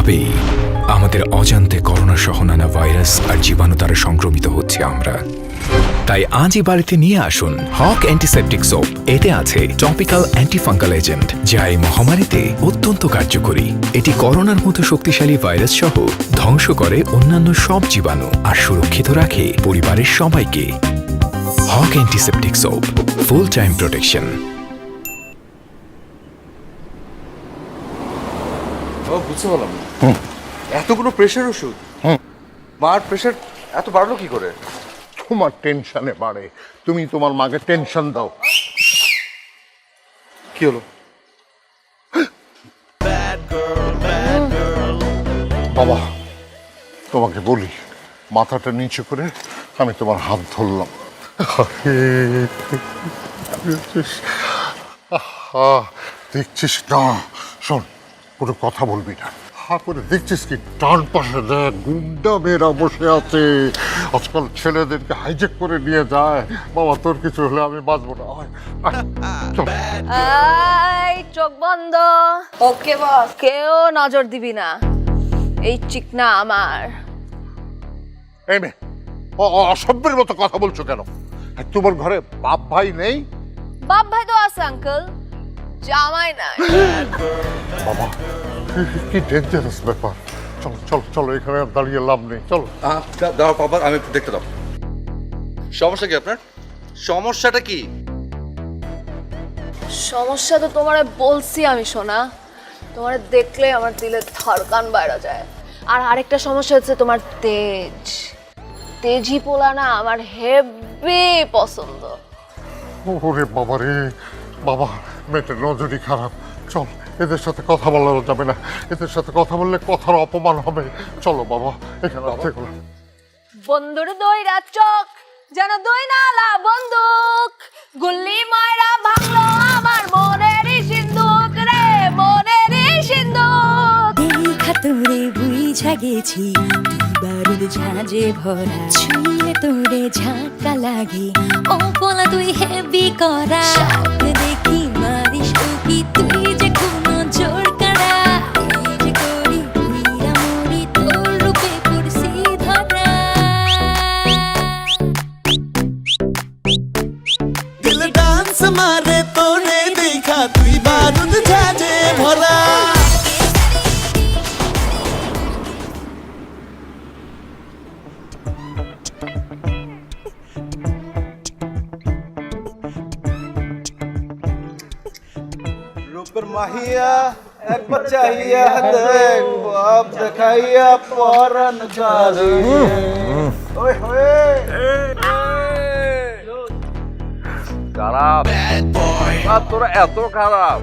এভাবেই আমাদের অজান্তে করোনা সহ নানা ভাইরাস আর জীবাণু দ্বারা সংক্রমিত হচ্ছে আমরা। তাই আজই বাড়িতে নিয়ে আসুন হক অ্যান্টিসেপটিক সোপ। এতে আছে টপিক্যাল অ্যান্টিফাঙ্গাল এজেন্ট, যা এই মহামারীতে অত্যন্ত কার্যকরী। এটি করোনার মতো শক্তিশালী ভাইরাস সহ ধ্বংস করে অন্যান্য সব জীবাণু আর সুরক্ষিত রাখে পরিবারের সবাইকে। Hok antiseptic soap, full time protection. বুঝতে পারলাম না, এতগুলো প্রেশার ওষুধ, মার প্রেশার এত বাড়লো কি করে? তোমার টেনশনে বাড়ে, তুমি তোমার মাকে টেনশন দাও। কি হলো? বাবা, তোমাকে বলি, মাথাটা নিচু করে আমি তোমার হাত ধরলাম। দেখছিস না? শোন, কোনো কথা বলবি না। করে দেখছিস কি ডান পাশে দেখ গুন্ডা মেয়েরা বসে আছে। আজকাল ছেলেদেরকে হাইজেক করে নিয়ে যায়। বাবা, তোর কিছু হলে আমি বাঁচবো না। চল। চোখ বন্ধ। ওকে বস, কেউ নজর দিবি না, এই চিকনা আমার। এই মেয়ে, অসভ্যের মতো কথা বলছো কেন? তোমার ঘরে বাপ ভাই নেই? বাপ ভাই তো আছে আঙ্কেল, জামাই নাই। বাবা, কি ডেঞ্জারাস ব্যাপার। চলো চলো চলো, এখানে আর দাঁড়িয়ে লাভ নেই, চলো। দাও বাবা, আমি একটু দেখতে দাও। সমস্যা কি আপনার? সমস্যাটা কি? সমস্যা তো তোমারে বলছি আমি, সোনা। তোমারে দেখলে আমার দিলের ধড়কান বাইরে যায়। আর আরেকটা সমস্যা হচ্ছে তোমার তেজ। তেজি পোলা না আমার হেভি পছন্দ। ওরে বাবা রে বাবা, মেয়েটার নজরই খারাপ। চল, এদের সাথে কথা বলা যাবে না। এদের সাথে কথা বললে কথার অপমান হবে। চলো বাবা, এখানে আছে। বন্ধুর দইরা চোখ যেন দই নালা বন্দুক, গুল্লি ময়রা ভাঙলো আমার মনেরই সিন্ধুক রে, মনেরই সিন্ধুক। দেখা তোরে বুঝা গেছি, বারুদ ঝাঁজে ভরা, ছুঁলে তোরে ঝাঁকা লাগে। ও বলা তুই হেভি করা, স্বপ্ন দেখি মারিস উকি, তুই যে কোনো জোর কারা। এই যে করি উইরা মরি, তোর রূপে পড়ছি ধরা। দিল ডান্স মারে তোরে দেখা, তুই বারুদ ঝাঁজে ভরা। রূপের মাহিয়া একবার চাহিয়া দেখ, বাপ দেখাইয়া পরান কারিয়ে। ওই হয়ে খারাপ আর তোরা এত খারাপ।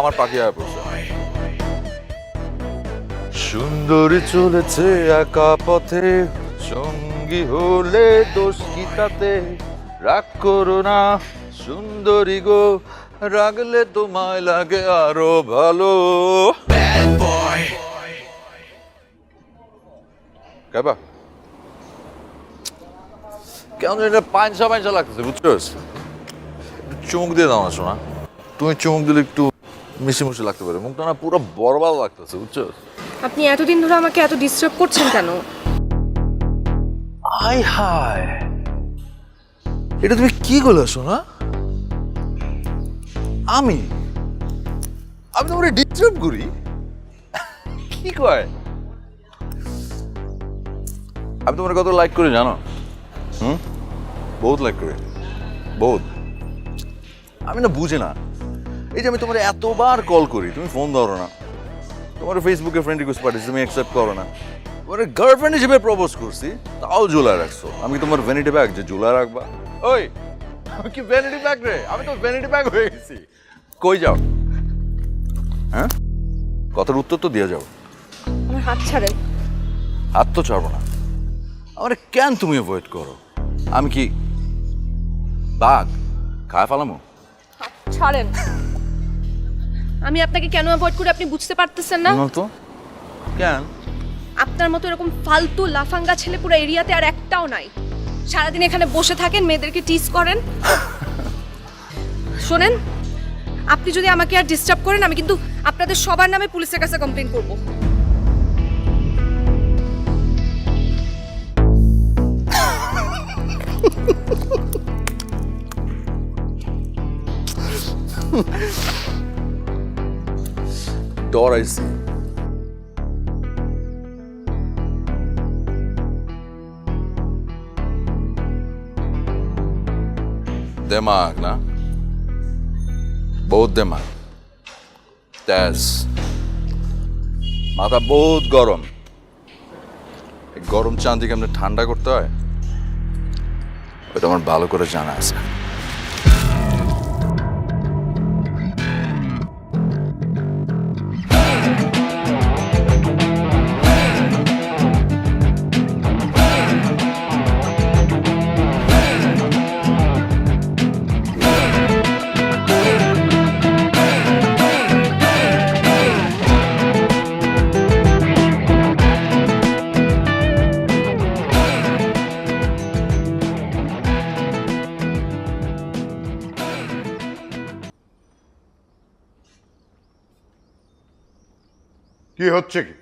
আমার পাখি হয়ে পড়ছে। সুন্দরী চলেছে একা পথে, সঙ্গী হলে দোষ কি তাতে? রাগ করো না সুন্দরী গো, রাগলে তোমায় লাগে আরো ভালো। কেবা কেমন এটা পাঁচশা পাঁচশা লাগতেছে, বুঝছো? চুমুক দিয়ে দাও না শোনা, তুমি চুমুক দিলে একটু মিশি মিশি লাগতে পারে, মুখটা না পুরো বরবাদ লাগতেছে, বুঝছো? আপনি এতদিন ধরে আমাকে এত ডিস্টার্ব করছেন কেন? আয় হায়, এটা তুমি কি বলো শোনা? আমি আমি তোমার ডিস্টার্ব করি? কি কয়? আমি তোমার কত লাইক করি জানো? বহুত লাইক করি, বহুত। আমি না বুঝি না, এই যে আমি তোমার এতবার কল করি, তুমি ফোন ধরো না। তোমার ফেসবুকে ফ্রেন্ড রিকোয়েস্ট পাঠিয়েছি, তুমি অ্যাকসেপ্ট করো না। তোমার গার্লফ্রেন্ড হিসেবে প্রপোজ করছি, তাও ঝুলায় রাখছো। আমি তোমার ভ্যানিটি ব্যাগ যে ঝুলায় রাখবা? ওই আমি কি ভ্যানিটি ব্যাগ রে? আমি তো ভ্যানিটি ব্যাগ হয়ে গেছি। কই যাও? হ্যাঁ, কথার উত্তর তো দিয়ে যাও। আমার হাত ছাড়েন। হাত তো ছাড়বো না। আমার কেন তুমি অ্যাভয়েড করো? আমি কি বাঘ খায় ফেলামো? ছাড়েন। আমি আপনাকে কেন অ্যাভয়েড করি আপনি বুঝতে পারতেছেন না? তো কেন? আপনার মতো এরকম ফালতু লাফাঙ্গা ছেলে পুরো এরিয়াতে আর একটাও নাই। সারাদিন এখানে বসে থাকেন, মেয়েদেরকে টিজ করেন। শোনেন, আপনি যদি আমাকে আর ডিস্টার্ব করেন, আমি কিন্তু আপনাদের সবার নামে পুলিশের কাছে কমপ্লেইন করব। ডরাইছি। दिमाग ना बहुत दिमाग তেজ মাথা বহুত গরম এই গরম চাঁদি কেমনে ঠান্ডা করতে হয় ওটা আমার ভালো করে জানা আছে কি হচ্ছে কি?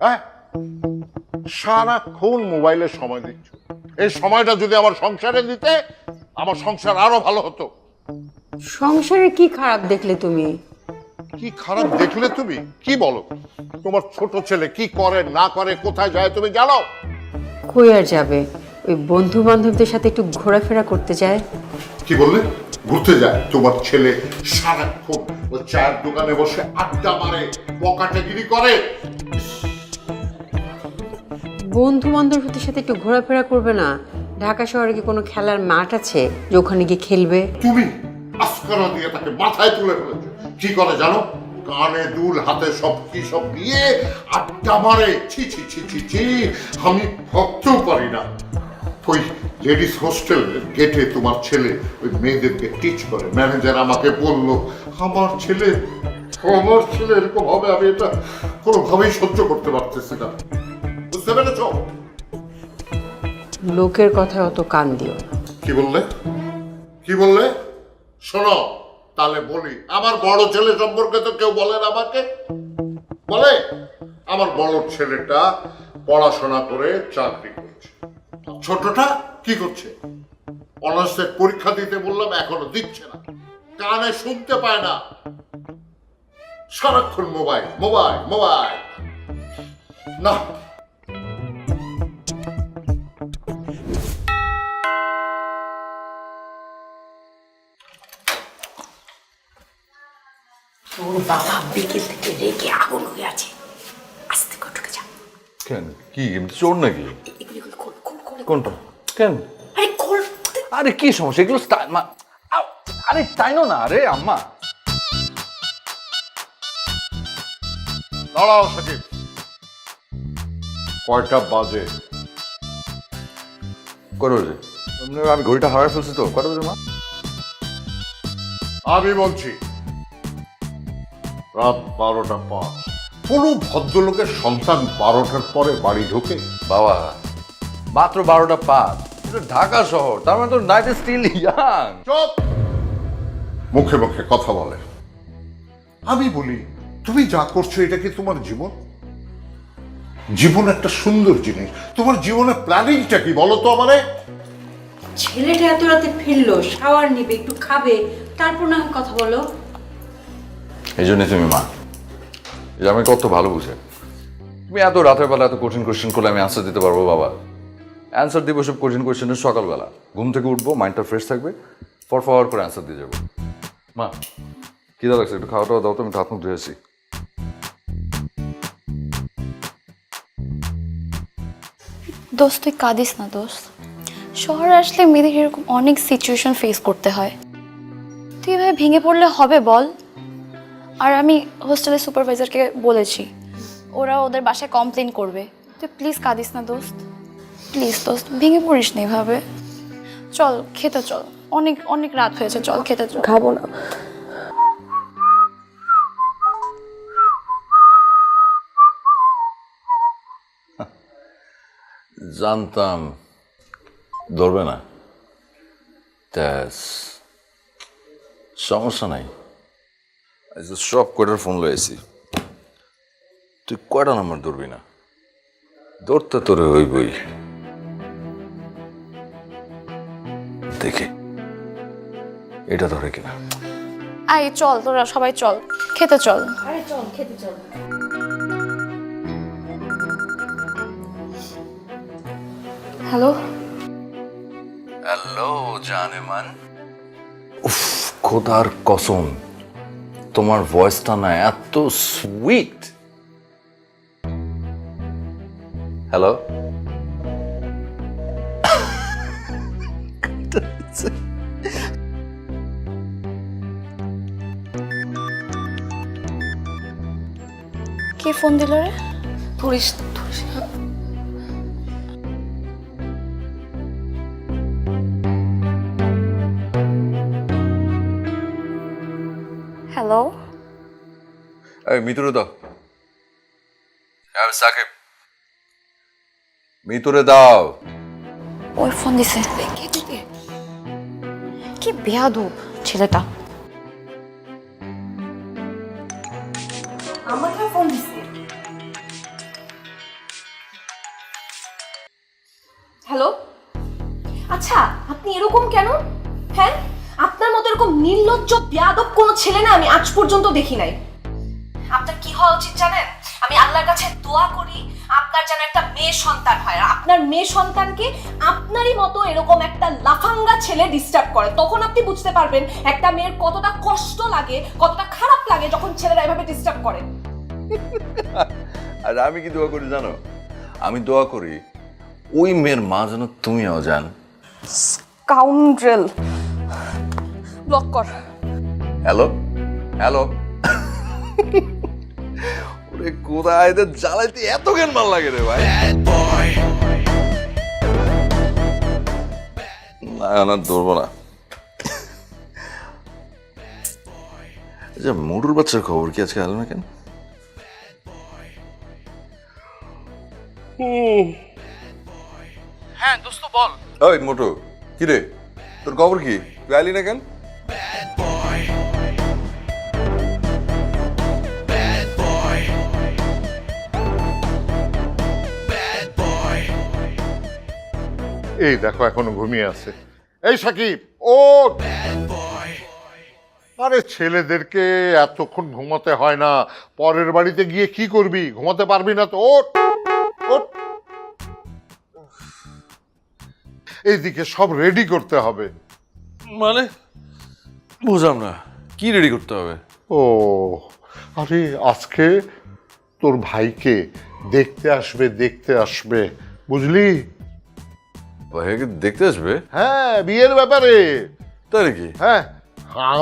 হ্যাঁ, সারাক্ষণ মোবাইলে সময় দিচ্ছ। এই সময়টা যদি আমার সংসারে দিতে, আমার সংসার আরো ভালো হতো। সংসারে কি খারাপ দেখলে তুমি? কি খারাপ দেখলে তুমি? কি বলো? তোমার ছোট ছেলে কি করে না করে, কোথায় যায় তুমি জানো? কই আর যাবে, ওই বন্ধু বান্ধবদের সাথে একটু ঘোরাফেরা করতে যায়। কি বললে? ঘুরতে যায়? তোমার ছেলে সারাক্ষণ ওই চায়ের দোকানে বসে আড্ডা মারে, বকাটেগিরি করে। বন্ধু বান্ধবদের সাথে একটু ঘোরাফেরা করবে না? ঢাকা শহরে কি কোনো খেলার মাঠ আছে যে ওখানে গিয়ে খেলবে? তুমি আস্কারা দিয়ে তাকে মাথায় তুলে ফেলেছো। কি করে জানো? কানে দুল, হাতে সব কি সব দিয়ে আড্ডা মারে। ছি ছি ছি ছি ছি, আমি ভাবতেও পারি না। ওই লেডিস হোস্টেল গেটে তোমার ছেলে ওই মেয়েদেরকে টিচ করে। ম্যানেজার আমাকে বলল, আমার ছেলে এরকম হবে, আমি এটা কোনোভাবেই সহ্য করতে পারতেছি না। বুঝতে পেরেছ? লোকের কথায় অত কান দিও না। কি বললে? কি বললে? শোনো তাহলে বলি, আমার বড় ছেলে সম্পর্কে তো কেউ বলেন আমাকে? বলে আমার বড় ছেলেটা পড়াশোনা করে চাকরি করছে, ছোটটা কি করছে? অনার্সের পরীক্ষা দিতে বললাম, এখনো দিচ্ছে না, কানে শুনতে পায় না, সারাক্ষণ মোবাইল মোবাইল মোবাইল। না, তোর বাবা বিকেল থেকে রেগে আগুন হয়ে আছে, আস্তে করে ঢুকে যা। কেন? কি চোর নাকি? এগুলি খোল খোল খোল। কোনটা? কেন? আরে খোল। আরে কি সমস্যা? এগুলো আরে তাইনো না। আরে আম্মা দাঁড়াও সাকিব, কয়টা বাজে? কত বাজে? আমি ঘড়িটা হারাই ফেলছি তো। কত বাজে মা? আমি বলছি রাত 12:05। কোনো ভদ্রলোকের সন্তান 12টার পরে বাড়ি ঢোকে? বাবা মাত্র 12:05, এটা ঢাকা শহর, তার মানে তো নাইট স্টিল ইয়াং। চুপ! মুখে মুখে কথা বলে। আমি বলি, তুমি যা করছো এটা কি তোমার জীবন? জীবন একটা সুন্দর জিনিস। তোমার জীবনের প্ল্যানিংটা কি বলো তো আমারে? ছেলেটা এত রাতে ফিরলো, শাওয়ার নিবে, একটু খাবে, তারপর না হয় কথা বলো। এই জন্য তুমি মা, এটা আমি কত ভালো বুঝে। তুমি এত রাতের বেলা এত কঠিন কোয়েশ্চেন করলে আমি অ্যান্সার দিতে পারবো বাবা? অ্যান্সার দিব সব কঠিন কোয়েশ্চেনের সকালবেলা, ঘুম থেকে উঠবো, মাইন্ডটা ফ্রেশ থাকবে, ফর করে অ্যান্সার দিয়ে যাবো। মা খিদা লাগছে, একটু খাওয়া দাওয়া দাও তো, আমি হাত মুখ ধুয়েছি। দোস্ত তুই কাঁদিস না দোস্ত, শহরে আসলে মেয়েদের এরকম অনেক সিচুয়েশন ফেস করতে হয়, তুই এভাবে ভেঙে পড়লে হবে বল? আর আমি হোস্টেলের সুপারভাইজারকে বলেছি, ওরা ওদের বাসায় কমপ্লেন করবে, তুই প্লিজ কাঁদিস না দোস্ত, প্লিজ দোস্ত ভেঙে পড়িস না এভাবে। চল খেতে চল, অনেক অনেক রাত হয়েছে, চল খেতে চল। খাবো না। জানতাম ধরবে না? সমস্যা নাই, সব কয়টার ফোন লয়েছি। তুই কয়টা নাম্বার ধরবি না? ধরতে তোরে হইবই। দেখে এটা ধরে কিনা। আই চল, তোরা সবাই চল, খেতে চল। হ্যালো, হ্যালো জানেমান। উফ, খোদার কসম, তোমার ভয়েসটা না এত সুইট। হ্যালো, কে ফোন দিল রে? ধরিস হ্যালো, এই মিতুরে দাও। সাকিব, মিতুরে দাও। ওই ফোন দিছে। কি বেয়াদব ছেলেটা। আমাকে ফোন দিছে। হ্যালো, আচ্ছা আপনি এরকম কেন? হ্যাঁ, আপনার মতো এরকম নির্লজ্জ বেয়াদব কোনো ছেলে না আমি আজ পর্যন্ত দেখি নাই। আপনার কি হওয়া উচিত জানেন? আমি আল্লাহর কাছে দোয়া করি আপনার যেন একটা মেয়ে সন্তান হয়, আর আপনার মেয়ে সন্তানকে আপনারই মতো এরকম একটা লাফাঙ্গা ছেলে ডিস্টার্ব করে। তখন আপনি বুঝতে পারবেন একটা মেয়ের কতটা কষ্ট লাগে, কতটা খারাপ লাগে যখন ছেলেরা এভাবে ডিস্টার্ব করে। আর আমি কি দোয়া করি জানো? আমি দোয়া করি ওই মেয়ের মা যেন তুমিও জান। স্কাউন্ড্রেল, ব্লক কর। হ্যালো হ্যালো, ওরে কোথায় এদের জ্বালাইতে এত জ্ঞান ভাল লাগে রে ভাই। না না, ধরবো না। আচ্ছা, মোটুর বাচ্চার খবর কি আজকে আলো না কেন? হ্যাঁ দোস্ত বল। ওই মোটু, কি রে তোর খবর কি? তুই আইলি না কেন? এই দেখো এখনো ঘুমিয়ে আছে। এই সাকিব, ও আরে ছেলেদেরকে এতক্ষণ ঘুমাতে হয় না। পরের বাড়িতে গিয়ে কি করবি? ঘুমাতে পারবি না তো। ওঠ ওঠ, এইদিকে সব রেডি করতে হবে। মানে বুঝলাম না, কি রেডি করতে হবে? ও আরে আজকে তোর ভাইকে দেখতে আসবে বুঝলি? ভাইয়াকে দেখতে আসবে? হ্যাঁ, বিয়ের ব্যাপারে। তাই নাকি? হ্যাঁ,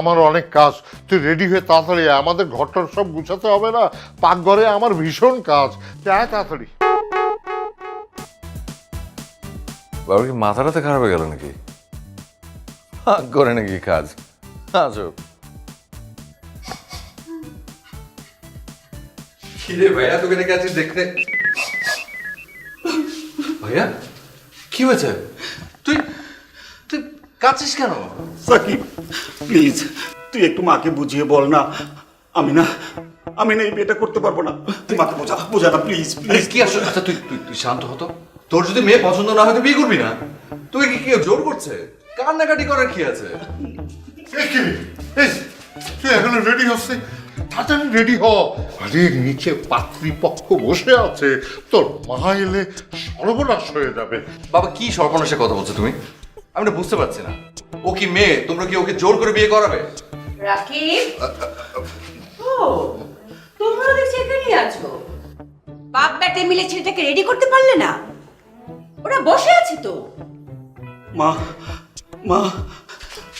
আমার অনেক কাজ। তুই রেডি হয়ে তাড়াতাড়ি আয়। আমাদের ঘরটার সব গুছাতে হবে না? পাকঘরে আমার ভীষণ কাজ। তুই আয় তাড়াতাড়ি। বাবার কি মাথাটাতে খারাপ হয়ে গেল নাকি? করে নাকি কাজ? আচ্ছা, কিরে ভাইয়া, তোকে নাকি আজকে দেখতে। ভাইয়া কি হয়েছে? তুই তুই কাঁদছিস কেন? সাকিব প্লিজ, তুই একটু মাকে বুঝিয়ে বল না। আমি না এই বিয়েটা করতে পারবো না। তুই মাকে বোঝা না প্লিজ প্লিজ। কি আসলে? আচ্ছা তুই তুই তুই শান্ত হতো। তোর যদি মেয়ে পছন্দ না হয় তুই বিয়ে করবি না? তুই কি কেউ জোর করছে? কান্নাকাটি করার কি আছে? এই কি রে? এই, তুই এখনো রেডি হচ্ছে? তাড়াতাড়ি রেডি হ। আরে নিচে পাত্রীপক্ষ বসে আছে, তোর মা এলে সর্বনাশ হয়ে যাবে। বাবা কি সর্বনাশের কথা বলছো তুমি? আমি না বুঝতে পারছি না। ও কি মেয়ে? তোমরা কি ওকে জোর করে বিয়ে করাবে? রাকিব, ও তোমরা দেখছি এখানেই আছো। বাপ বেটে মিলে ছেলেটাকে রেডি করতে পারলে না? ওরা বসে আছে তো। মা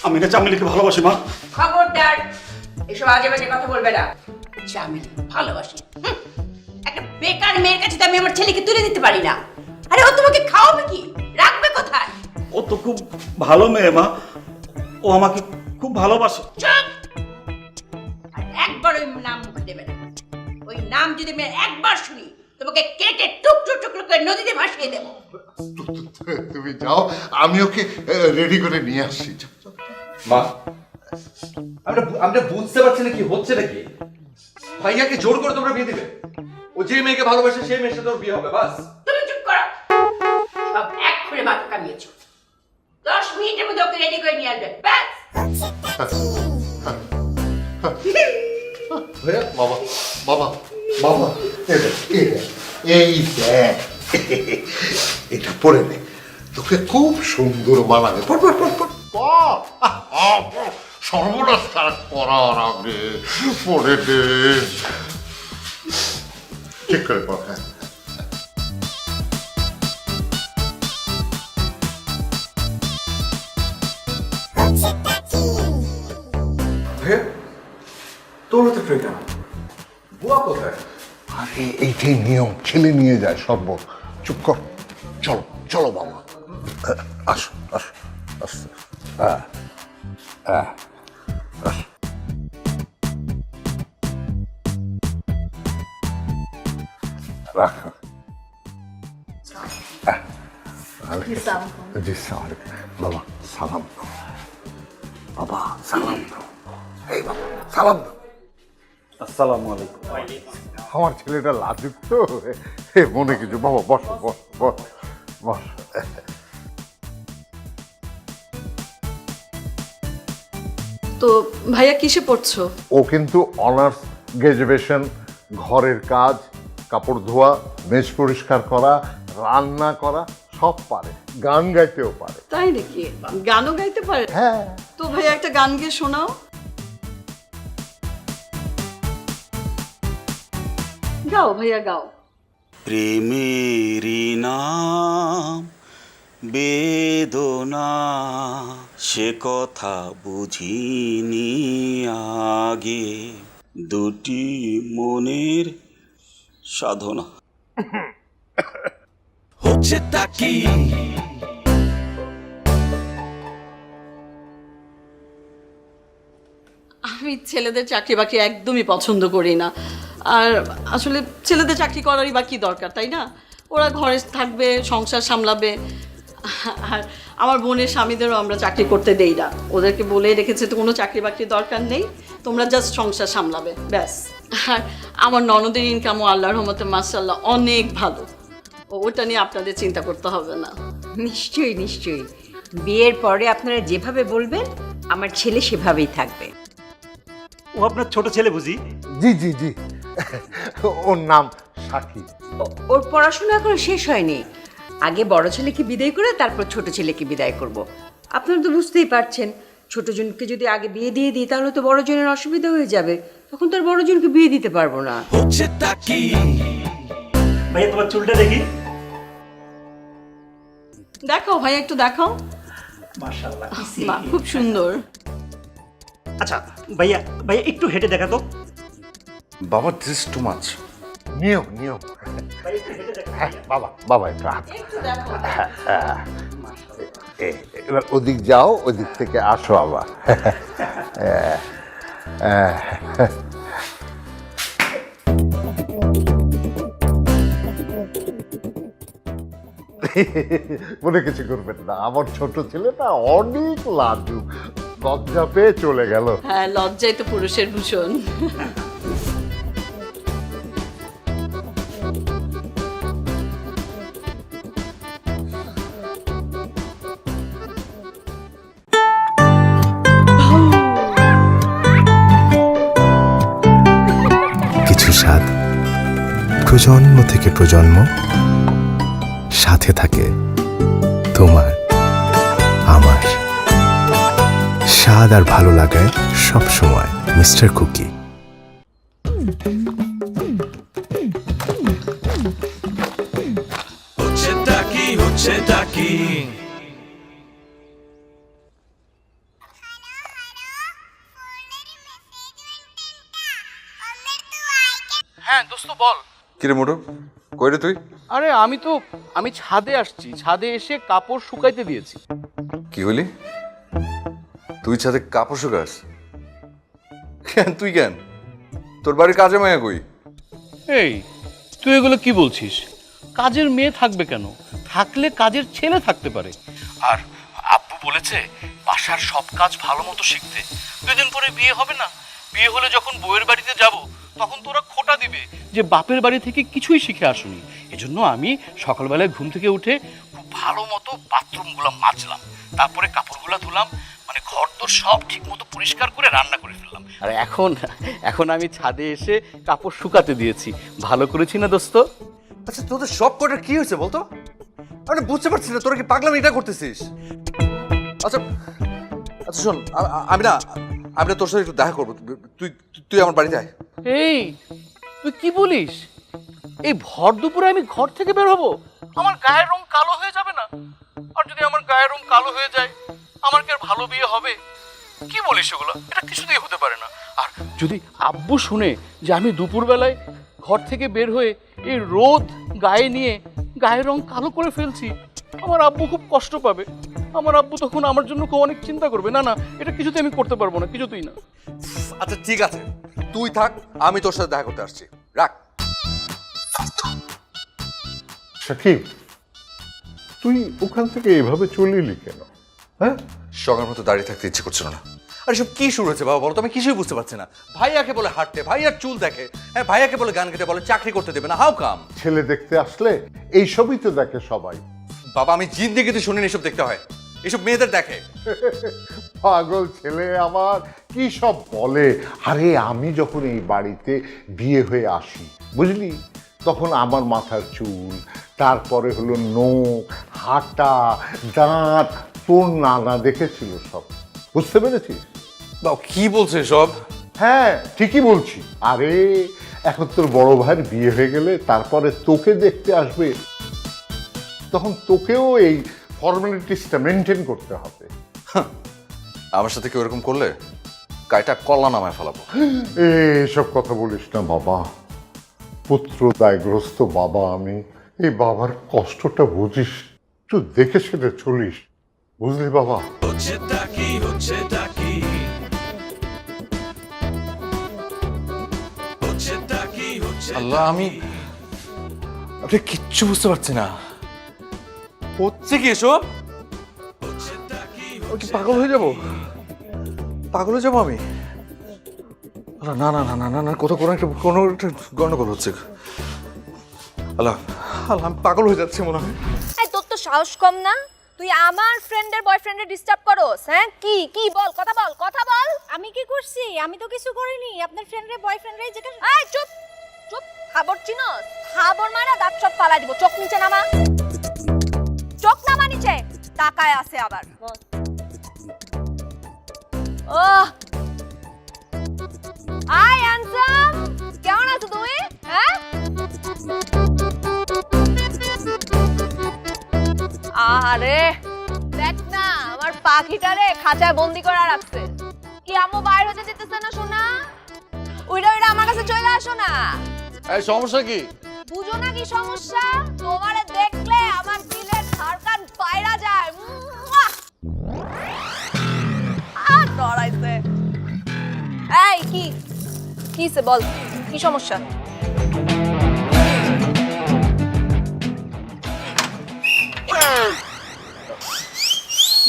আমি না চামেলিকে ভালোবাসি মা। খবরদার, এসব আজে বাজে কথা বলবে না। চামেলি ভালোবাসি? একটা বেকার মেয়ের কাছে তো আমি আমার ছেলেকে তুলে দিতে পারি না। আরে ও তোমাকে খাওয়াবে কি, রাখবে কোথায়? ও তো খুব ভালো মেয়ে মা, ও আমাকে খুব ভালোবাসে। চুপ! আর একবার ওই নাম মুখে দেবে না। ওই নাম যদি আমি একবার শুনি তোমাকে কেটে টুকরো টুকরো করে নদীতে ভাসিয়ে দেবো। তুমি যাও, আমি ওকে রেডি করে নিয়ে আসছি। মা, আমরা বুঝতে পারছি না কি হচ্ছে নাকি। ভাইয়াকে জোর করে তোমরা বিয়ে দিবে? ও যে মেয়েকে ভালোবাসে সেই মেয়ের সাথে ওর বিয়ে হবে, বাস। তুমি চুপ করো, সব এক করে মাথা কামিয়েছো। 10 মিনিটের মধ্যে ওকে রেডি করে নিয়ে আসবে, ব্যাস। বাবা বাবা বাবা, এই দেখ, এটা পরে নে, তোকে খুব সুন্দর মানাবে। সর্বনাশ তার করার আগে পরে দে, ঠিক করে পর। হ্যাঁ, ভাইয়া, তোর হাতে ট্রে কেন? বুয়া কোথায়? আরে এইটাই নিয়ম, ছেলে নিয়ে যায় সর্ব। চুপ কর, চলো চলো বাবা, আসো আসো আসো। রাখো। জি স্যার। বাবা সালাম দাও, বাবা সালাম দাও, এই বাবা সালাম দাও। আসসালামু আলাইকুম। আমার ছেলেটা লাজুক তো, মনে কিছু। বাবা বসো বস বস বস। তো ভাইয়া কিসে পড়ছো? ও কিন্তু অনার্স গ্রাজুয়েশন, ঘরের কাজ, কাপড় ধোয়া, মেজ পরিষ্কার করা, রান্না করা সব পারে, গান গাইতেও পারে। তাই নাকি? গানও গাইতে পারে? হ্যাঁ, তো ভাইয়া একটা গান গেয়ে শোনাও। গাও ভাইয়া গাও। প্রেমেরই নাম বেদনা, সে কথা বুঝিনি আগে, দুটি মনের সাধনা। হচ্ছে তা কি? আমি ছেলেদের চাকরি বাকরি একদমই পছন্দ করি না। আর আসলে ছেলেদের চাকরি করারই বা কি দরকার, তাই না? ওরা ঘরে থাকবে, সংসার সামলাবে। আর আমার বোনের স্বামীদেরও আমরা চাকরি করতে দেই না, ওদেরকে বলে রেখেছে তো কোনো চাকরি বাকরির দরকার নেই, তোমরা জাস্ট সংসার সামলাবে, ব্যাস। আর আমার ননদের ইনকামও আল্লাহর রহমতে মাশাআল্লাহ অনেক ভালো, ওটা নিয়ে আপনাদের চিন্তা করতে হবে না। নিশ্চয়ই নিশ্চয়ই, বিয়ের পরে আপনারা যেভাবে বলবেন আমার ছেলে সেভাবেই থাকবে। ও আপনার ছোট ছেলে বুঝি? জি জি জি, ওর নাম সাক্ষী। ওর পড়াশোনা এখনো শেষ হয়নি, আগে বড় ছেলেকে বিদায় করে তারপর ছোট ছেলেকে বিদায় করব। আপনারা তো বুঝতেই পারছেন, ছোট জনকে যদি আগে বিয়ে দিয়ে দিই তাহলে তো বড় জনের অসুবিধা হয়ে যাবে, তখন তো আর বড় জনকে বিয়ে দিতে পারবো না। হচ্ছে তা কি? ভাইয়া তোমার চুলটা দেখি। দেখাও ভাইয়া, একটু দেখাও। মাশাআল্লাহ, বাহ, খুব সুন্দর। আচ্ছা ভাইয়া, ভাইয়া একটু হেঁটে দেখা তো। বাবা, দিস টু মাচ। নিয়ম নিয়ম। হ্যাঁ বাবা, বাবা একটু হাত। এবার ওদিক যাও, ওদিক থেকে আসো আবার। মনে কিছু করবেন না, আমার ছোট ছেলেটা অনেক লাজুক, লজ্জা পেয়ে চলে গেল। হ্যাঁ, লজ্জাই তো পুরুষের ভূষণ। কিছু স্বাদ প্রজন্ম থেকে প্রজন্ম সাথে থাকে, তোমার আমার। স্বাদ আর ভালো লাগায় সব সময় মিস্টার কুকি। হচ্ছে তা কি? হচ্ছে তা কি? হ্যাঁ দোস্ত বল। কিরে মোটু, কই রে তুই? আরে আমি ছাদে আসছি, ছাদে এসে কাপড় শুকাইতে দিয়েছি। কি হলি? তুই ছাদে কাপড় শুকাস কেন? তুই কেন? তোর বাড়ির কাজে মায়া কই? এই তুই এগুলো কি বলছিস? কাজের মেয়ে থাকবে কেন? থাকলে কাজের ছেলে থাকতে পারে। আর আব্বু বলেছে বাসার সব কাজ ভালো মতো শিখতে। 2 দিন পরে বিয়ে হবে না? বিয়ে হলে যখন বউয়ের বাড়িতে যাব তখন তোরা খোঁটা দিবে যে বাপের বাড়ি থেকে কিছুই শিখে আসুনি। এজন্য আমি সকালবেলায় ঘুম থেকে উঠে খুব ভালো মতো বাথরুমগুলো মাজলাম, তারপরে কাপড়গুলো ধুলাম, মানে ঘর তোর সব ঠিক মতো পরিষ্কার করে রান্না করে ফেললাম। আর এখন আমি ছাদে এসে কাপড় শুকাতে দিয়েছি। ভালো করেছি না দোস্ত? আচ্ছা তোদের সব কটার কি হয়েছে বলতো? আমি বুঝতে পারছি না তোরা কি পাগলামি এটা করতেছিস। আচ্ছা আচ্ছা শোন, আমি না তোর সাথে একটু দেখা করবো। তুই আমার বাড়িতে আয়। এই তুই কি বলিস? এই ভর দুপুরে আমি ঘর থেকে বের হবো? আমার গায়ের রং কালো হয়ে যাবে না? আর যদি আমার গায়ের রং কালো হয়ে যায়, আমার কি আর ভালো বিয়ে হবে? কি বলিস এগুলো? এটা কিছুতেই হতে পারে না। আর যদি আব্বু শুনে যে আমি দুপুরবেলায় ঘর থেকে বের হয়ে এই রোদ গায়ে নিয়ে গায়ের রং কালো করে ফেলছি, আমার আব্বু খুব কষ্ট পাবে। আমার আব্বু তখন আমার জন্য খুব অনেক চিন্তা করবে। না না, এটা কিছুতে আমি করতে পারবো না, কিছুতেই না। আচ্ছা ঠিক আছে, তুই থাক, আমি তোর সাথে দেখা করতে আসছি। রাখ। সাকিব, তুই ওখান থেকে এভাবে চলে এলি কেন? হ্যাঁ, সকাল মতো দাঁড়িয়ে থাকতে ইচ্ছে করছিল না। আরে সব কি শুরু হয়েছে বাবা বলো তো? আমি কিছুই বুঝতে পারছি না। ভাইয়াকে বলে হাঁটতে, ভাইয়ার চুল দেখে, হ্যাঁ ভাইয়াকে বলে গান গাইতে, বলে চাকরি করতে দেবে না। How come? ছেলে দেখতে আসলে এইসবই তো দেখে সবাই। বাবা আমি জিন্দেগিতে শুনিনি এসব দেখতে হয়, এসব মেয়েদের দেখে। পাগল ছেলে আমার কি সব বলে। আরে আমি যখন এই বাড়িতে বিয়ে হয়ে আসি, বুঝলি, তখন আমার মাথার চুল, তারপরে হলো নখ, হাঁটা, দাঁত তোর নানা দেখেছিল সব। বুঝতে পেরেছিস? বাবা কি বলছে সব? হ্যাঁ ঠিকই বলছি। আরে এখন তোর বড় ভাইয়ের বিয়ে হয়ে গেলে তারপরে তোকে দেখতে আসবে, তখন তোকেও এই ফর্মালিটিসটা মেনটেন করতে হবে। আমার সাথে কেউ এরকম করলে গাইটা কল্লা নামায় ফেলাবো। এসব কথা বলিস না বাবা, পুত্র দায়গ্রস্ত বাবা আমি। এই বাবার কষ্টটা বুঝিস, একটু দেখে সেটা চলিস, বুঝলি বাবা? আল্লাহ, আমি কিচ্ছু বুঝতে পারছি না। হচ্ছে কি এসব? কি পাগল হয়ে যাবো? পাগল হয়ে যাবো আমি? না না না না না না, কোনো একটা গন্ডগোল হচ্ছে। আল্লাহ আল্লাহ, আমি পাগল হয়ে যাচ্ছে মনে হয়। এই তোর তো সাহস কম না? তুই আমার ফ্রেন্ডের বয়ফ্রেন্ডে ডিস্টার্ব করোস? হ্যাঁ কি কি বল, কথা বল, কথা বল। আমি কি করছি? আমি তো কিছু করিনি। আপনার ফ্রেন্ডরে বয়ফ্রেন্ডরাই যেখানে। এই চুপ চুপ, খাবর চিনস? খাবর মারা দাঁত সব ফালাই দিব। চোখ নিচে নামা, চোখ নামা নিচে। তাকায় আছে আবার। ওহ আই হ্যান্ডসাম, কেমন আছো তুমি? হ্যাঁ আরে দেখ না, আমার পাখিটারে খাঁচায় বন্দি করে রাখছে। কি আম্মু বাইরে হতে যেতেছে না শোনা? ওইটা আমার কাছে চলে আসো না। এই সমস্যা কি? বুঝো না কি সমস্যা? তোমারে দেখলে আমার দিলের ধড়কন বাইরা যায়। আর ডরাইছে। এই কিসে বল, কি সমস্যা?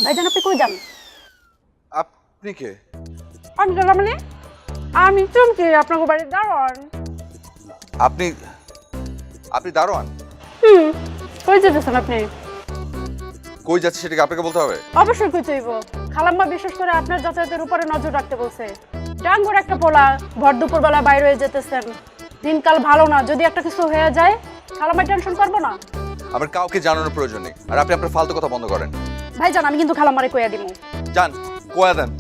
ভাইজান আপনি কই যান? আপনি কে? আমি গেলাম মানে আমি চমকে আপনাকে বাড়ির দারোয়ান। আপনি আপনি দারোয়ান? কই যেতেছেন আপনি? কই যাচ্ছে সেটাকে আপনাকে বলতে হবে? অবশ্যই কই চাইবো। খালাম্মা বিশেষ করে আপনার যাতায়াতের উপরে নজর রাখতে বলছে। ডাঙ্গর একটা পোলা, ভর দুপুর বেলা বাইরে হয়ে যেতেছেন। দিনকাল ভালো না, যদি একটা কিছু হয়ে যায় খালাম্মা টেনশন করবো না? আমার কাউকে জানানোর প্রয়োজন নেই, আর আপনি আপনার ফালতু কথা বন্ধ করেন। ভাইজান আমি কিন্তু খালাম্মারে কইয়া দিমু। যান, কোয়া দেন।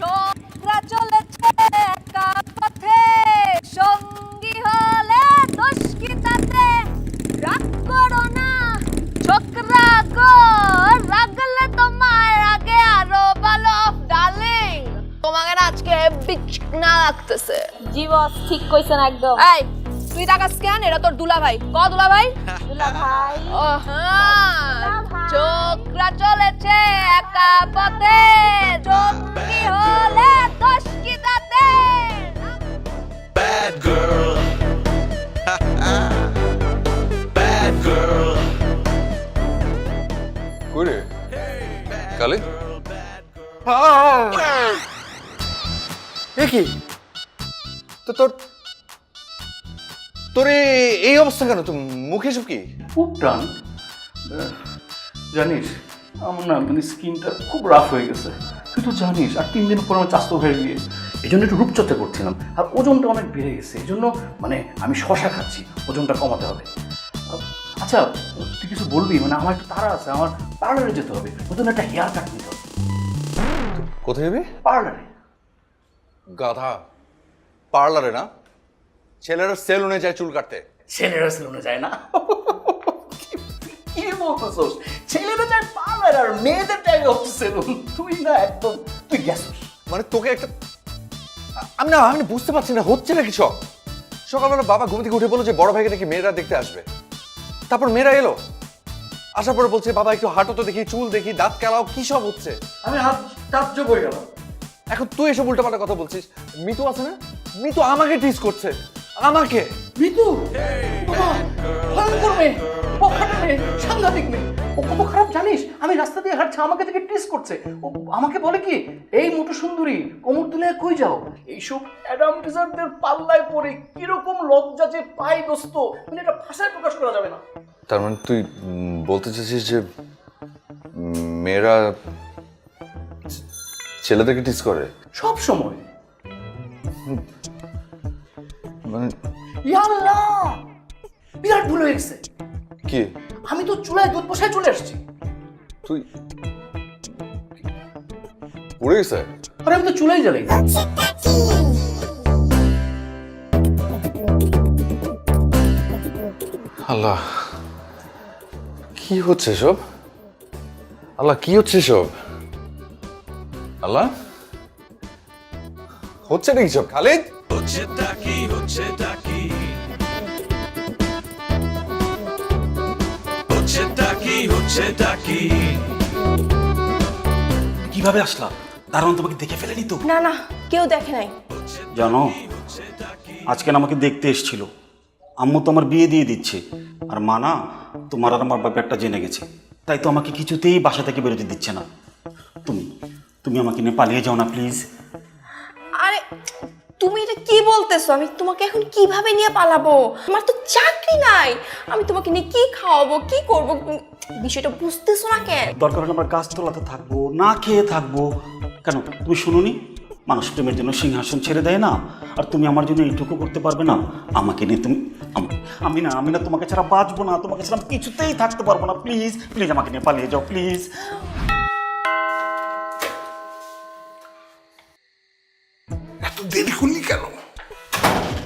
তোমরা চলেছে একা পথে, সঙ্গী হলে দোষ কি তাতে? রাগ করো না ছোকরা গো, রাগলে তোমার আগে আরো ভালো ডার্লিং। তোমাকে না আজকে বিচনা লাগতেছে। জি বস, ঠিক কইছেন একদম। এই তুই টাকা স্ক্যান, এরা তোর দুলা ভাই। ক দুলা ভাই? দুলা ভাই। ও হ্যাঁ, ছোকরা চলেছে একা পথে, জঙ্গি হলে দোষ কি তাদের? করে কালে কি তো তোর তোর এই অবস্থা কেন? তো মুখে সব কি? খুব টান জানিস, আমার না মানে স্কিনটা খুব রাফ হয়ে গেছে। তুই তো জানিস আর 3 দিন পর আমার স্বাস্থ্য হয়ে গিয়ে এই জন্য একটু রূপচর্চা করছিলাম, আর ওজনটা অনেক বেড়ে গেছে। এই জন্য মানে আমি শশা খাচ্ছি, ওজনটা কমাতে হবে। আচ্ছা তুই কিছু বলবি? মানে আমার একটু তাড়া আছে, আমার পার্লারে যেতে হবে, ওই জন্য একটা হেয়ার কাট নিতে হবে। কোথায় যাবি? পার্লারে? গাধা, পার্লারে না, ছেলেরা সেলুনে যায় চুল কাটতে। ছেলেরা সেলুনে যায় না? কি বলতেছস? ছেলেরা যায় পার্লার আর মেয়েদের যায় হচ্ছে সেলুন। তুই না একদম তুই গেছিস। মানে তোকে একটা আমি না বুঝতে পারছি না হচ্ছে না কি সব। সকালবেলা বাবা ঘুম থেকে উঠে বললো যে বড় ভাইকে নাকি মেয়েরা দেখতে আসবে, তারপর মেয়েরা এলো, আসার পরে বলছে বাবা একটু হাঁটো তো দেখি, চুল দেখি, দাঁত কেলাও, কি সব হচ্ছে। আমি হাত তাজ্য হয়ে গেলাম। এখন তুই এসব উল্টাপাল্টা কথা বলছিস। মিতু আছে না, মিতু আমাকে টিজ করছে, আমাকে। মিতু বাবা, ভয়ঙ্কর মেয়ে, বখাটে মেয়ে, সাংঘাতিক মেয়ে। ও কত খারাপ জানিস? আমি রাস্তা দিয়ে হাঁটছি, আমাকে থেকে টিস করছে। ও আমাকে বলে কি, এই মোটু সুন্দরী কোমর তুলে কই যাও? এইসব অ্যাডাম ডিজার্টদের পাল্লায় পড়ে কিরকম লজ্জা যে পাই দোস্ত, মানে এটা ভাষায় প্রকাশ করা যাবে না। তার মানে তুই বলতে চাচ্ছিস যে মেয়েরা ছেলেদেরকে টিজ করে সব সময়? মানে ইয়াল্লাহ, বিরাট ভুল হয়ে গেছে। কি? আমি তো চুলায় দুধ বসায় চলে আসছি। তুই উড়ে গেছে? আরে আমি তো চুলাই জ্বালাই। আল্লাহ, কি হচ্ছে সব? আল্লাহ, কি হচ্ছে সব? আল্লাহ, হচ্ছে নাকি সব? খালিদ, কিভাবে আসলাম? দারুণ, তোমাকে দেখে ফেলেনি তো? না না, কেউ দেখে নাই। জানো, আজকে না আমাকে দেখতে এসেছিল। আম্মু তো আমার বিয়ে দিয়ে দিচ্ছে, আর মা না তোমার আর আমার ব্যাপারটা জেনে গেছে, তাই তো আমাকে কিছুতেই বাসা থেকে বেরোতে দিচ্ছে না। তুমি তুমি আমাকে নিয়ে পালিয়ে যাও না প্লিজ। আরে তুমি এটা কি বলতেছো? আমি তোমাকে এখন কিভাবে নিয়ে পালাবো? আমার তো চাকরি নাই, আমি তোমাকে নিয়ে কি খাওয়াবো, কি করবো? বিষয়টা বুঝতেছো না কেন? দরকার হলে আমরা গাছতলাতে থাকবো, না খেয়ে থাকবো। কেন তুমি শুনোনি, মানুষ প্রেমের জন্য সিংহাসন ছেড়ে দেয় না? আর তুমি আমার জন্য এইটুকু করতে পারবে না? আমাকে নিয়ে তুমি আমি না তোমাকে ছাড়া বাঁচবো না, তোমাকে ছাড়া কিছুতেই থাকতে পারবো না। প্লিজ প্লিজ আমাকে নিয়ে পালিয়ে যাও প্লিজ। এত দেরি করলি কেন?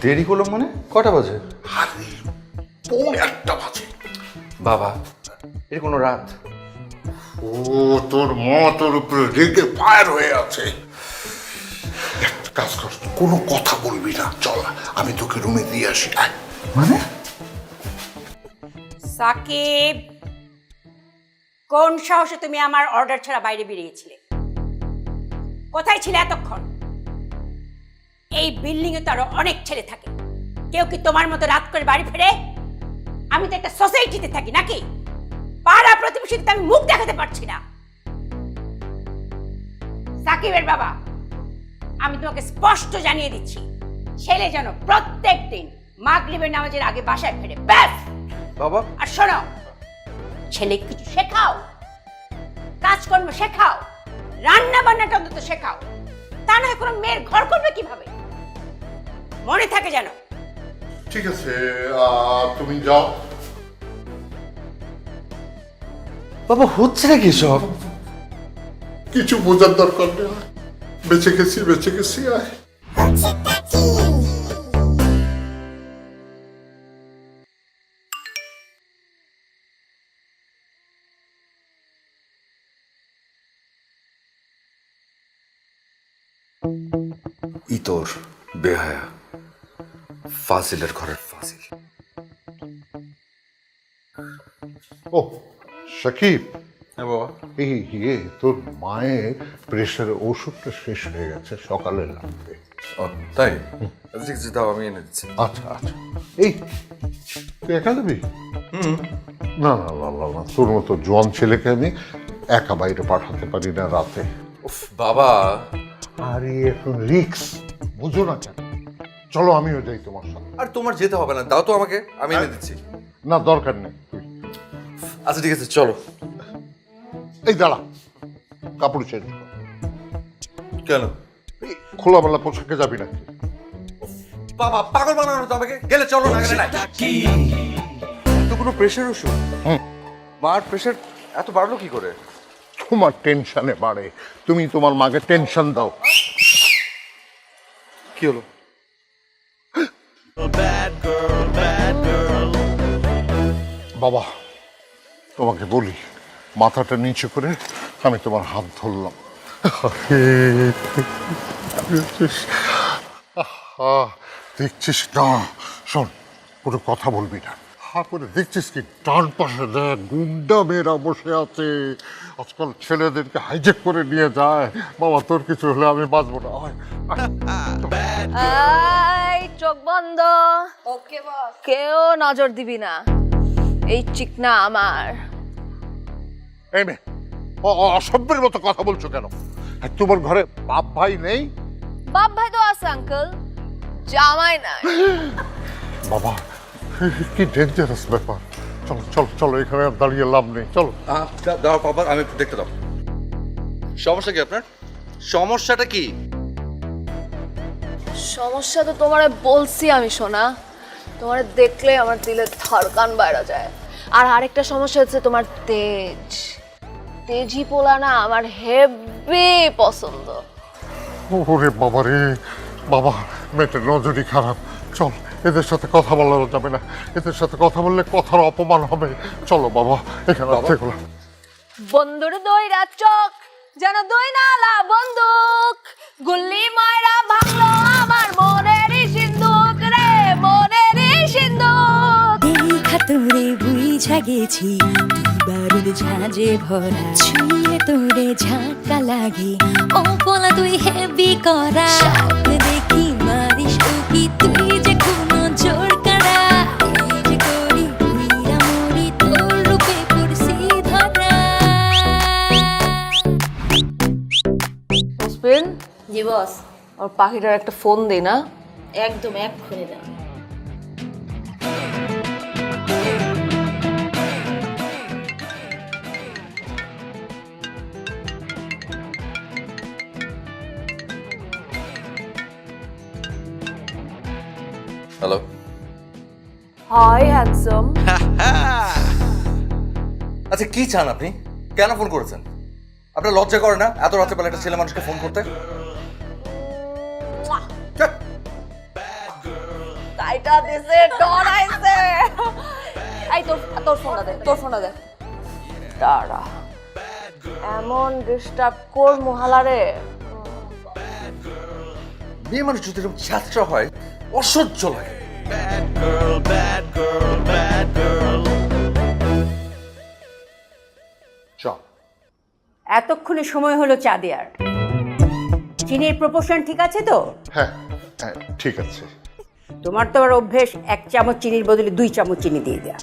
দেরি করলাম মানে? কটা বাজে? আরে পৌনে 1টা বাজে। বাবা, এর কোনো রাত? ও, তোর মা তোর উপরে রেগে ফায়ার হয়ে আছে। একটা কাজ কর, কোনো কথা বলবি না, চল আমি তোকে রুমে দিয়ে আসি। আয়। মানে সাকিব, কোন সাহসে তুমি আমার অর্ডার ছাড়া বাইরে বেরিয়েছিলে? কোথায় ছিলে এতক্ষণ? এই বিল্ডিং এ তো আরো অনেক ছেলে থাকে, কেউ কি তোমার মতো রাত করে বাড়ি ফেরে? আমি তো একটা সোসাইটিতে থাকি নাকি? পাড়া প্রতিবেশীতে আমি মুখ দেখাতে পারছি না। সাকিবের বাবা, আমি তোমাকে স্পষ্ট জানিয়ে দিচ্ছি, ছেলে যেন প্রত্যেক দিন মাগরিবের নামাজের আগে বাসায় ফেরে, ব্যাস। বাবা, আর শোনো, ছেলে কিছু শেখাও, কাজকর্ম শেখাও, রান্না বান্নাটা অন্তত শেখাও। তা নয় কোনো মেয়ের ঘর করবে কিভাবে? মনে থাকে যেন। ঠিক আছে, তুমি যাও। বাবা, হচ্ছে নাকি সব? কিছু বোঝার দরকার নেই, বেঁচে গেছি আয়। ইতর, বেহায়া, ফাজিলের ঘরের ফাজিল। ও সাকিব, এই তোর মায়ের প্রেশারের ওষুধটা শেষ হয়ে গেছে, সকালে লাগবে। ও তাই? ঠিক আছে, দাও আমি এনে দিচ্ছি। আচ্ছা আচ্ছা, এই তুই একা যাবি? না না না না না, তোর মতো জোয়ান ছেলেকে আমি একা বাইরে পাঠাতে পারি না রাতে। উফ বাবা, আরে এখন রিক্স বুঝো না কেন? চলো আমিও যাই তোমার সাথে। আর তোমার যেতে হবে না, দাও তো আমাকে, আমি এনে দিচ্ছি। না দরকার নেই, তুই আচ্ছা ঠিক আছে, চলো। এই দাঁড়া, কাপড় চেঞ্জ কর। কেন? এই খোলামেলা পোশাকে যাবি নাকি? বাবা পাগল বানানো তো আমাকে, গেলে চলো না, গেলে নাই। তো কোনো প্রেশার ওষুধ? মার প্রেশার এত বাড়লো কি করে? তোমার টেনশনে বাড়ে, তুমি তোমার মাকে টেনশন দাও। কি হলো? বাবা তোমাকে বলি, মাথাটা নিচু করে আমি তোমার হাত ধরলাম। দেখছিস না? শোন, কোনো কথা বলবি না। তারপরে দেখছিস কি ডান পাশে দেখ গুন্ডা মেয়েরা বসে আছে। আজকাল ছেলেদেরকে হাইজেক করে নিয়ে যায়। বাবা তোর কিছু হলে আমি বাঁচবো না। এই চোখ বন্ধ। ওকে বস। কেউ নজর দিবি না, এই চিকনা আমার। এই মেয়ে, অসভ্যের মতো কথা বলছো কেন? আর তোমার ঘরে বাপ ভাই নেই? বাপ ভাই তো আছে আঙ্কেল, জামাই নাই। বাবা কি ডেঞ্জারাস ব্যাপার। চলো চলো চলো, এখানে আর দাঁড়িয়ে লাভ নেই, চলো। দাও বাবা, আমি একটু দেখতে দাও। সমস্যা কি আপনার? সমস্যাটা কি? সমস্যা তো তোমারে বলছি আমি সোনা, তোমারে দেখলে আমার দিলের ধড়কান বাইরে যায়। আর আরেকটা সমস্যা হচ্ছে তোমার তেজ। তেজি পোলা না আমার হেভি পছন্দ। ওরে বাবা রে বাবা, মেয়েটার নজরই খারাপ। চল, এদের সাথে কথা বলা যাবে না, এদের সাথে কথা বললে কথার অপমান হবে। চলো বাবা, এখানে থেকো না। বন্ধুর দইরা চোখ যেন দই নালা বন্দুক, গুল্লি মায়েরা ভাঙলো আমার মনেরই সিন্ধুক রে, মনেরই সিন্ধুক। দেখা তোরে বুঝা গেছি বারুদ ঝাঁজে ভরা, ছুঁয়ে তোরে ঝাঁকা লাগে, ও বলা তুই হেভি করা। স্বপ্ন দেখি মারিস উকি, তুই যে কোনো জোর কারা। এই যে করি উইরা মরি, তোর রূপে পড়ছি ধরা। মুসপিন, জি বস। ওর পাখিটার একটা ফোন দে না। একদম এক্ষুনি দাও। হ্যালো। Hi handsome. আচ্ছা কি চান আপনি? কেন ফোন করেছেন? আপনার লজ্জা করে না এত রাতে বেলা একটা ছেলে মানুষকে ফোন করতে? ধ্যাৎ। কাইটা দিছে, ডরাইছে। এই তোর ফোনটা দে, তোর ফোনটা দে। দাঁড়া, এমন ডিস্টার্ব কর মহালারে। মেয়ে মানুষ যদি এরকম ছ্যাঁচড়া হয়, অসহ্য লাগে। চল। এতক্ষণে সময় হলো চা দেওয়ার। চিনির প্রপোর্শন ঠিক আছে তো? হ্যাঁ হ্যাঁ ঠিক আছে। তোমার তো আর অভ্যেস 1 চামচ চিনির বদলে 2 চামচ চিনি দিয়ে দেয়া।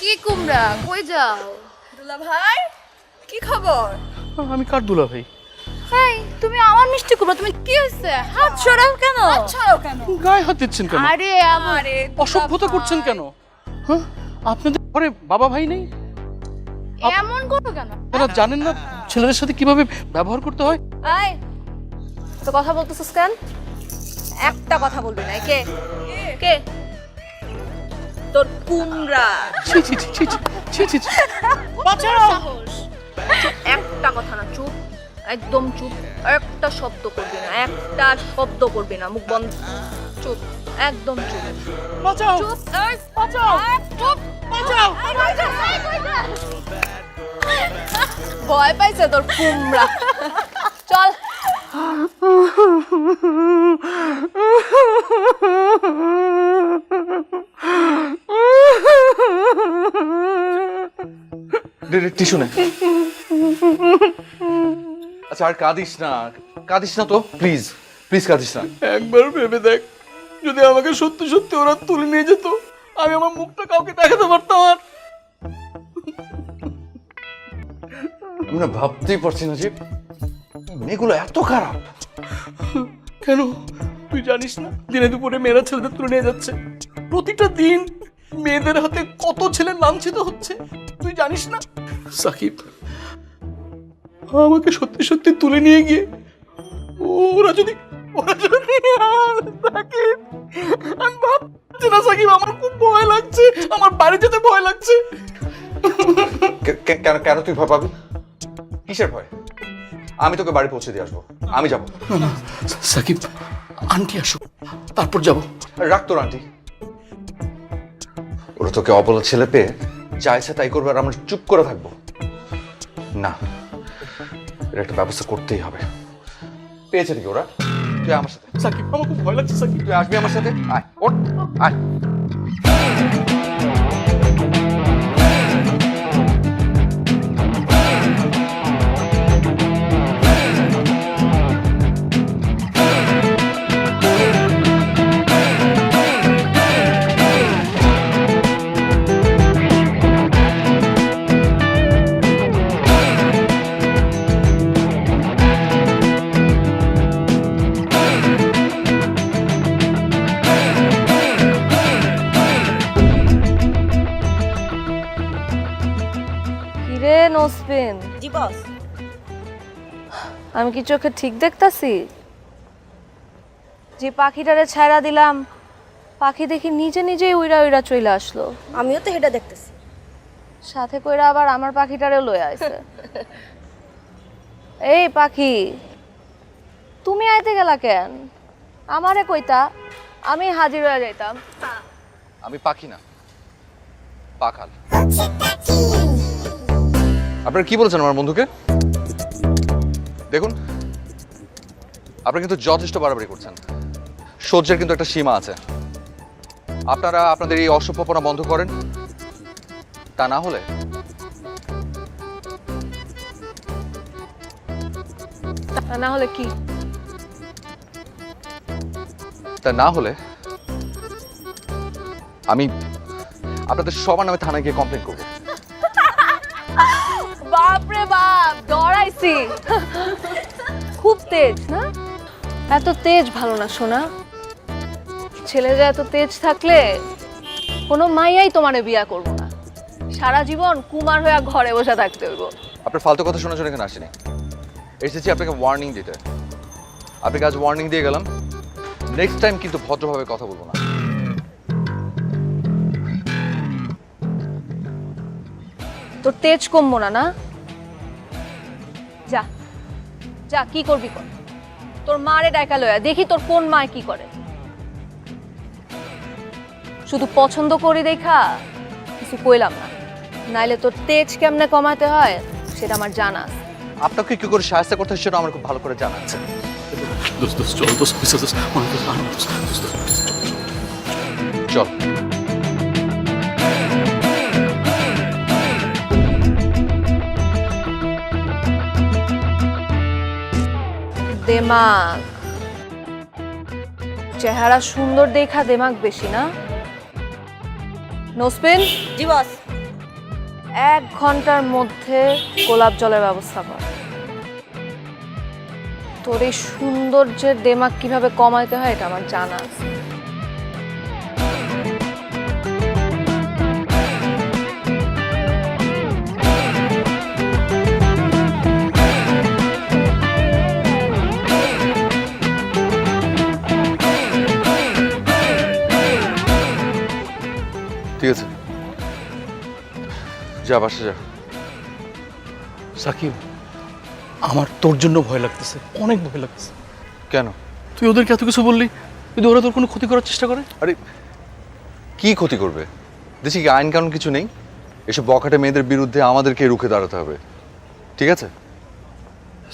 কি কুমড়া, কই যাও? দুলা ভাই, কি খবর? আমি কার দুলা ভাই? এই তুমি আমার মিষ্টি কুমড়া, তুমি কি হয়েছে? হাত ছড়াও কেন? গায়ে হাত দিচ্ছেন কেন? আরে আমারে অসভ্যতা করছেন কেন? হ্যাঁ, আপনাদের ঘরে বাবা ভাই নেই? এমন করো কেন? আপনারা জানেন না ছেলেদের সাথে কিভাবে ব্যবহার করতে হয়? এই তো কথা বলতেছিস কেন? একটা কথা বলবি না। কে কে? তোর কুমড়া। ছি ছি ছি ছি ছি ছি ছি। একটা কথা না, চুপ, একদম চুপ। একটা শব্দ করবি না, একটা শব্দ করবি না, মুখ বন্ধ, চুপ। একদম চুপ। বাঁচাও চুপ। বাঁচাও চুপ। বাঁচাও ভয় পাইছে তোর কুমড়া। চল। টিস্যু নে। আচ্ছা আর কাঁদিস না তো, প্লিজ প্লিজ কাঁদিস না। একবার ভেবে দেখ, যদি আমাকে সত্যি সত্যি ওরা তুলে নিয়ে যেত, আমি আমার মুখটা কাউকে দেখাতে পারতাম। আর আমি না ভাবতেই পারছি না যে মেয়েগুলো এত খারাপ। কেন তুই জানিস না দিনে দুপুরে মেয়েরা ছেলেদের তুলে নিয়ে যাচ্ছে? প্রতিটা দিন মেয়েদের হাতে কত ছেলে লাঞ্ছিত হচ্ছে তুই জানিস না? সাকিব, আমাকে সত্যি সত্যি তুলে নিয়ে গিয়ে ওরা যদি সাকিব, আমি ভাবছি না সাকিব, আমার খুব ভয় লাগছে, আমার বাড়ি যেতে ভয় লাগছে। কেন কেন তুই ভয় পাবি? কিসের ভয়? আমি তোকে বাড়ি পৌঁছে দিয়ে আসবো, আমি যাবো। সাকিব, আন্টি আসুক তারপর যাব। রাখ তোর আন্টি, ওরা তোকে অবলা ছেলে পেয়ে যা ইচ্ছা তাই করবে আর আমরা চুপ করে থাকবো না। এর একটা ব্যবস্থা করতেই হবে। পেয়েছে নাকি ওরা? তুই আমার সাথে। সাকিব, আমার খুব ভয় লাগছে সাকিব। তুই আসবি আমার সাথে? আয়, ওঠ, আয়। কিরে নোসপিন? জি বস। আমি কি চোখে ঠিক দেখতাছি? যে পাখিটারে ছাড়া দিলাম, পাখি দেখি নিজে নিজেই উইরা উইরা চলে আসলো। আমিও তো হেডা দেখতেছি। সাথে কইরা আবার আমার পাখিটারে লয়ে আইছে। এই পাখি, তুমি আইতে গেলা কেন? আমারে কইতা, আমি হাজির হয়ে যাইতাম। আমি পাখি না, পাখাল। আপনারা কি বলছেন আমার বন্ধুকে? দেখুন, আপনারা কিন্তু যথেষ্ট বাড়াবাড়ি করছেন। সহ্যের কিন্তু একটা সীমা আছে। আপনারা আপনাদের এই অসভ্যপনা বন্ধ করেন, তা না হলে কি? আমি আপনাদের সবার নামে থানায় গিয়ে কমপ্লেন করবো। বাপরে বাপ, ডরাইছি। খুব তেজ না? এত তেজ ভালো না সোনা। ছেলেরা এত তেজ থাকলে কোনো মাইয়াই তোমারে বিয়া করবো না। সারা জীবন কুমার হয়ে ঘরে বসে থাকতে হইব। আপনার ফালতু কথা শোনার জন্য এখানে আসেনি, এসেছি আপনাকে ওয়ার্নিং দিতে। আপনাকে আজ ওয়ার্নিং দিয়ে গেলাম, নেক্সট টাইম কিন্তু ভদ্রভাবে কথা বলবো না। তোর তেজ কমবো না না? যা যা, কি করবি কর। তোর মারে ডাইকা লয়া দেখি তোর কোন মায় কি করে। শুধু পছন্দ করি দেখা কিছু কইলাম না, নাইলে তোর তেজ কেমনে কমাতে হয় সেটা আমার জানা আছে। আপনাকে কি করে সাহায্য করতে হয় সেটা আমার খুব ভালো করে জানা আছে। চল। দেমাগ, চেহারা সুন্দর দেখা দেমাগ বেশি না? নোসপিন? জি বস। 1 ঘন্টার মধ্যে গোলাপ জলের ব্যবস্থা কর। তোর এই সৌন্দর্যের দেমাগ কিভাবে কমাইতে হয় এটা আমার জানা আছে। ঠিক আছে, যা বাসা যা। সাকিব, আমার তোর জন্য ভয় লাগতেছে, অনেক ভয় লাগতেছে। কেন? তুই ওদেরকে এত কিছু বললি, যদি ওরা তোর কোনো ক্ষতি করার চেষ্টা করে? আরে কি ক্ষতি করবে? দেশে কি আইন কানুন কিছু নেই? এসব বখাটে মেয়েদের বিরুদ্ধে আমাদেরকে রুখে দাঁড়াতে হবে, ঠিক আছে?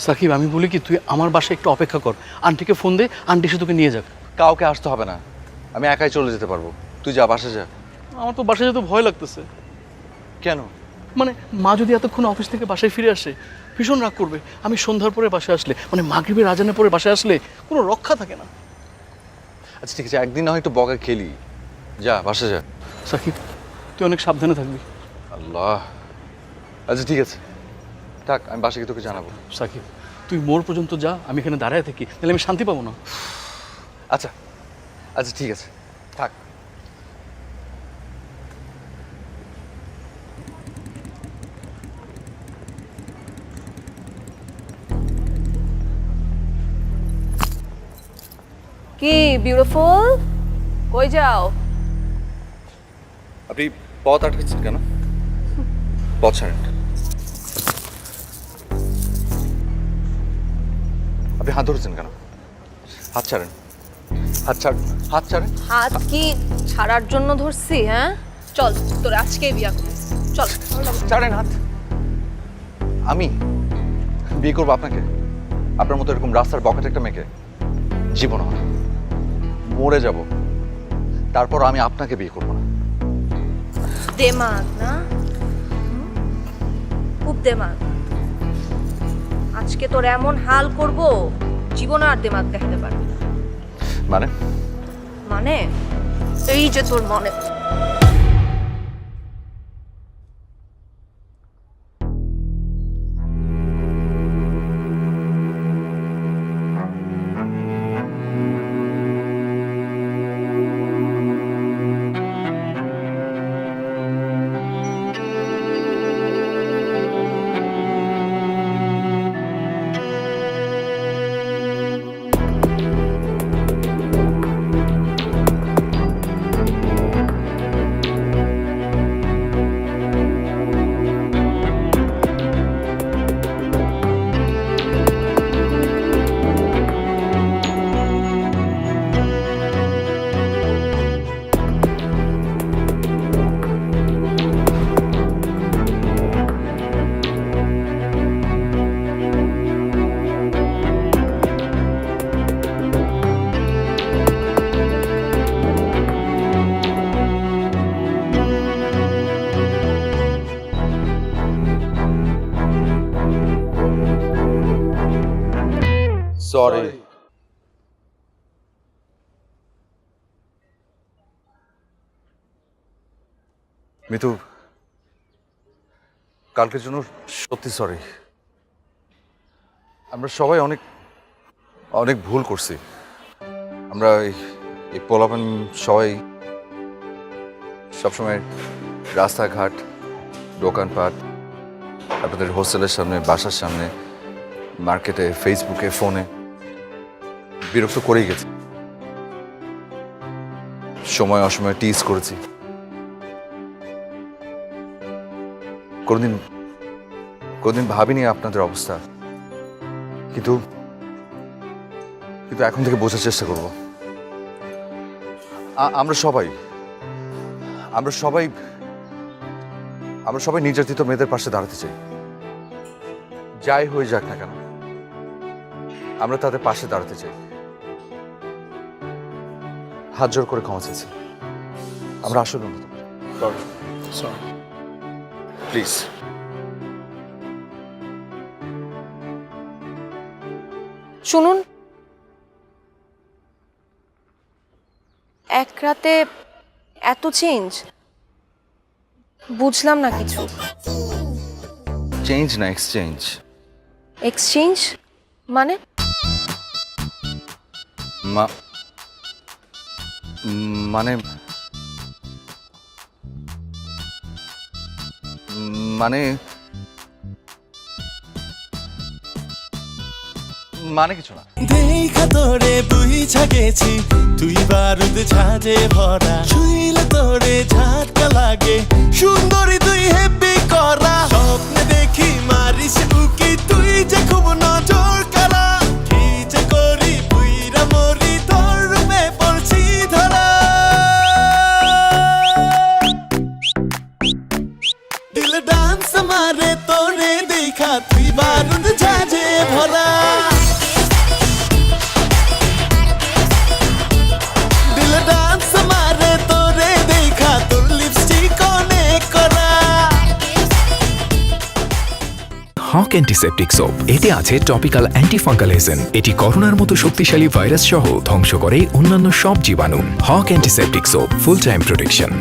সাকিব, আমি বলি কি, তুই আমার বাসায় একটু অপেক্ষা কর, আন্টিকে ফোন দে, আন্টি এসে তোকে নিয়ে যাক। কাউকে আসতে হবে না, আমি একাই চলে যেতে পারবো। তুই যা, বাসা যা। আমার তো বাসায় যেতে ভয় লাগতেছে। কেন? মানে মা যদি এতক্ষণ অফিস থেকে বাসায় ফিরে আসে, ভীষণ রাগ করবে। আমি সন্ধ্যার পরে বাসায় আসলে, মানে মাগরিবের আজানের পরে বাসায় আসলে কোনো রক্ষা থাকে না। আচ্ছা ঠিক আছে, একদিন না হয় একটু বকা খেলি। যা, বাসা যা। সাকিব, তুই অনেক সাবধানে থাকবি। আল্লাহ। আচ্ছা ঠিক আছে, থাক, আমি বাসায় গিয়ে তোকে জানাবো। সাকিব, তুই মোড় পর্যন্ত যা, আমি এখানে দাঁড়ায় থাকি, তাহলে আমি শান্তি পাবো না। আচ্ছা আচ্ছা ঠিক আছে, থাক। কি বিউটিফুল, কই যাও? আপনি পথ আটকেছেন কেন? পথ ছাড়েন। আপনি হাত ধরেছেন কেন? হাত ছাড়েন, হাত ছাড়, হাত ছাড়েন। হাত কি ছাড়ার জন্য ধরছি? হ্যাঁ, চল তোর আজকেই বিয়া করি, চল। ছাড়েন হাত। আমি বিয়ে করবো আপনাকে? আপনার মতো এরকম রাস্তার বকাটে একটা মেয়েকে? জীবন হয়, মরে যাব, তারপর আমি আপনাকে বিয়ে করবো না। দেমাগ না, খুব দেমাগ। আজকে তোর এমন হাল করব, জীবন আর দেমাগ দেখাতে পারবি না। মানে? মানে এই যে তোর মনে। সরি। মিতু, কালকের জন্য সত্যি সরি। আমরা সবাই অনেক অনেক ভুল করছি। আমরা এই পোলাপান সবাই সবসময় রাস্তাঘাট, দোকানপাট, আপনাদের হোস্টেলের সামনে, বাসার সামনে, মার্কেটে, ফেসবুকে, ফোনে বিরক্ত করেই গেছি। সময় অসময়ে টিজ করেছি। কোনদিন ভাবিনি আপনাদের অবস্থা, কিন্তু এখন থেকে বোঝার চেষ্টা করব। আমরা সবাই নির্যাতিত মেয়েদের পাশে দাঁড়াতে চাই। যাই হয়ে যাক না কেন, আমরা তাদের পাশে দাঁড়াতে চাই। হাত জোর করে ক্ষমা চাইছি। আমরা আসলে প্লিজ। শুনুন, এক রাতে এত চেঞ্জ, বুঝলাম না কিছু। চেঞ্জ না, এক্সচেঞ্জ। এক্সচেঞ্জ মানে? মানে মানে মানে কিছু না। দেখা তোরে বুঝা গেছি, তুই বারুদ ঝাঁজে ভরা, ছুঁইলে তোরে ঝাটকা লাগে, সুন্দরী তুই হেব্বি করা, স্বপ্নে দেখি মারিস উকি, তুই যে খুব নজর কারা, কি যে করি পুইরা মরি তোর রূপে পর ডান্স মারে তোরে দেখা তুই বারুদ ঝাঁঝে ভরা দিল ডান্স মারে তোরে দেখা তোর লিপস্টিক অনেক করা হক অ্যান্টিসেপটিক সোপ এতে আছে টপিক্যাল অ্যান্টিফাঙ্গাল এজেন্ট। এটি করোনার মতো শক্তিশালী ভাইরাস সহ ধ্বংস করে অন্যান্য সব জীবাণু। Hok antiseptic soap, full time protection.